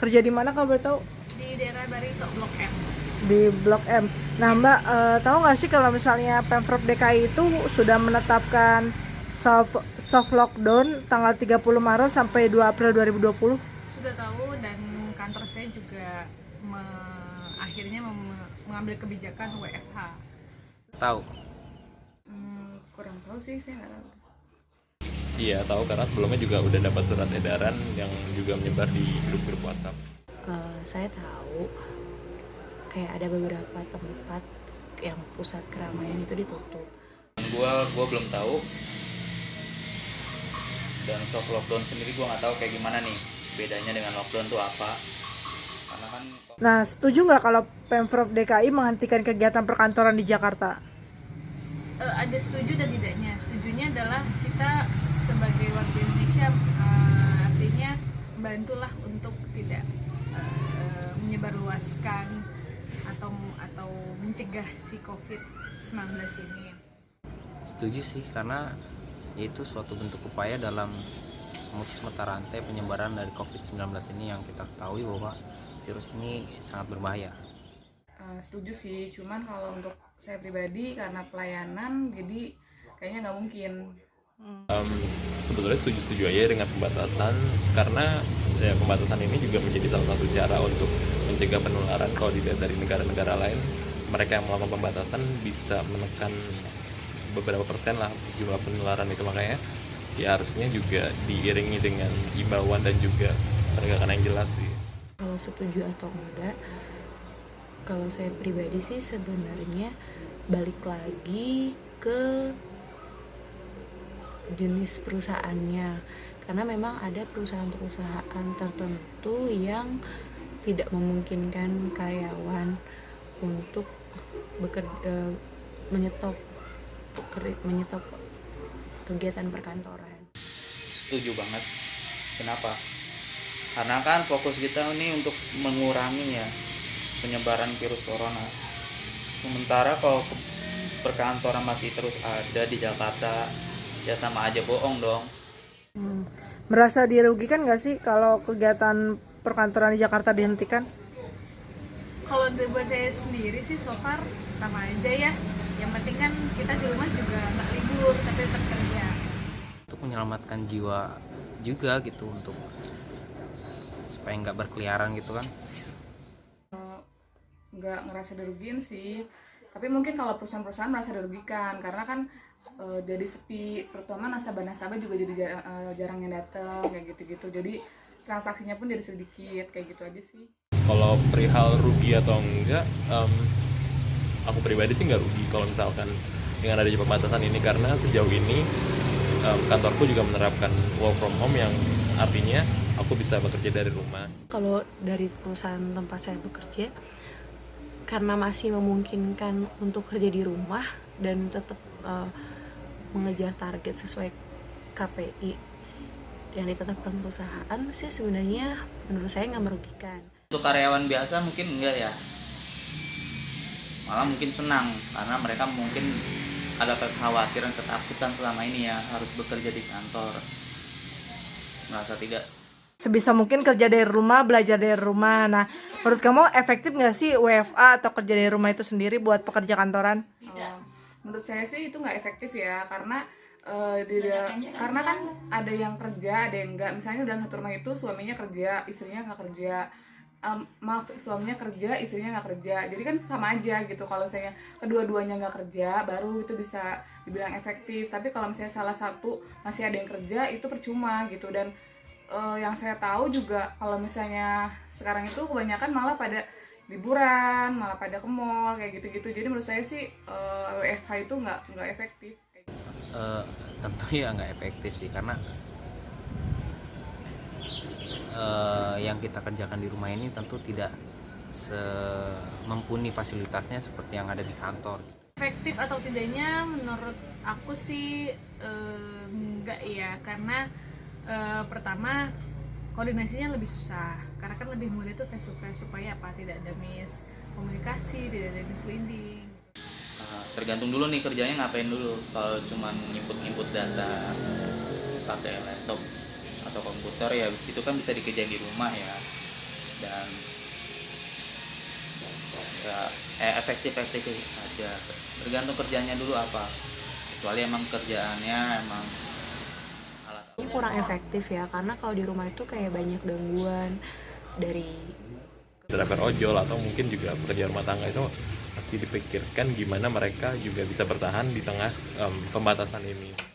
Kerja di mana kalau boleh tahu? Di daerah Barito, Blok M. Di Blok M. Nah Mbak, tahu nggak sih kalau misalnya Pemprov DKI itu sudah menetapkan soft lockdown tanggal 30 Maret sampai 2 April 2020? Sudah tahu, dan kantor saya juga akhirnya mengambil kebijakan WFH. Tahu. Kurang tahu sih, saya nggak tahu. Iya tahu, karena sebelumnya juga udah dapat surat edaran yang juga menyebar di grup-grup WhatsApp. Saya tahu kayak ada beberapa tempat yang pusat keramaian itu ditutup. Gua belum tahu. Dan soft lockdown sendiri gua nggak tahu kayak gimana nih bedanya dengan lockdown tuh apa. Karena kan Nah, setuju nggak kalau Pemprov DKI menghentikan kegiatan perkantoran di Jakarta? Ada setuju dan tidaknya. Setujunya adalah kita sebagai warga Indonesia, artinya bantulah untuk tidak menyebarluaskan atau mencegah si COVID-19 ini. setuju sih, karena itu suatu bentuk upaya dalam memutus mata rantai penyebaran dari COVID-19 ini yang kita ketahui bahwa virus ini sangat berbahaya. Setuju sih, cuman kalau untuk saya pribadi karena pelayanan jadi kayaknya nggak mungkin. Sebetulnya setuju-setuju aja dengan pembatasan, karena ya, pembatasan ini juga menjadi salah satu cara untuk mencegah penularan. Kalau dilihat dari negara-negara lain, mereka yang melakukan pembatasan bisa menekan beberapa persen lah jumlah penularan itu. Makanya ya harusnya juga diiringi dengan imbauan dan juga penegakan yang jelas sih. Kalau setuju atau enggak, kalau saya pribadi sih sebenarnya balik lagi ke jenis perusahaannya, karena memang ada perusahaan-perusahaan tertentu yang tidak memungkinkan karyawan untuk menyetop kegiatan perkantoran. Setuju banget. Kenapa? Karena kan fokus kita ini untuk mengurangi ya penyebaran virus corona. Sementara kalau perkantoran masih terus ada di Jakarta, ya sama aja bohong dong. Merasa dirugikan nggak sih kalau kegiatan perkantoran di Jakarta dihentikan? Kalau buat saya sendiri sih so far sama aja ya. Yang penting kan kita di rumah juga nggak libur tapi tetap kerja. Untuk menyelamatkan jiwa juga gitu, untuk supaya nggak berkeliaran gitu kan. Nggak ngerasa dirugiin sih, tapi mungkin kalau perusahaan-perusahaan merasa dirugikan karena kan jadi sepi, terutama nasabah-nasabah juga jadi jarang yang datang kayak gitu-gitu, jadi transaksinya pun jadi sedikit kayak gitu aja sih. Kalau perihal rugi atau enggak, aku pribadi sih nggak rugi kalau misalkan dengan adanya pembatasan ini, karena sejauh ini kantorku juga menerapkan work from home, yang artinya aku bisa bekerja dari rumah. Kalau dari perusahaan tempat saya bekerja, karena masih memungkinkan untuk kerja di rumah dan tetap mengejar target sesuai KPI yang ditetapkan perusahaan, sih sebenarnya menurut saya nggak merugikan. Untuk karyawan biasa mungkin enggak ya, malah mungkin senang karena mereka mungkin ada kekhawatiran, ketakutan selama ini ya harus bekerja di kantor, merasa tidak Sebisa mungkin kerja dari rumah, belajar dari rumah. Nah, menurut kamu efektif nggak sih WFA atau kerja dari rumah itu sendiri buat pekerja kantoran? Menurut saya sih itu nggak efektif ya, karena karena kan ada yang kerja, ada yang enggak. Misalnya dalam satu rumah itu suaminya kerja, istrinya nggak kerja. Suaminya kerja, istrinya nggak kerja. Jadi kan sama aja gitu. Kalau saya kedua-duanya nggak kerja, baru itu bisa dibilang efektif. Tapi kalau misalnya salah satu masih ada yang kerja, itu percuma gitu. Dan yang saya tahu juga kalau misalnya sekarang itu kebanyakan malah pada liburan, malah pada ke mall kayak gitu-gitu. Jadi menurut saya sih WFH itu nggak efektif. tentu ya nggak efektif sih, karena yang kita kerjakan di rumah ini tentu tidak mumpuni fasilitasnya seperti yang ada di kantor. Efektif atau tidaknya menurut aku sih enggak ya, karena pertama koordinasinya lebih susah, karena kan lebih mudah itu face to face, supaya apa, tidak ada miskomunikasi, tidak ada misleading. Tergantung dulu nih kerjanya ngapain dulu. Kalau cuma input data pakai laptop atau komputer ya itu kan bisa dikerjain di rumah ya. dan ya efektif aja, tergantung kerjanya dulu apa, kecuali emang kerjaannya emang alat. Ini kurang efektif ya, karena kalau di rumah itu kayak banyak gangguan dari driver ojol atau mungkin juga pekerja rumah tangga itu pasti dipikirkan gimana mereka juga bisa bertahan di tengah pembatasan ini.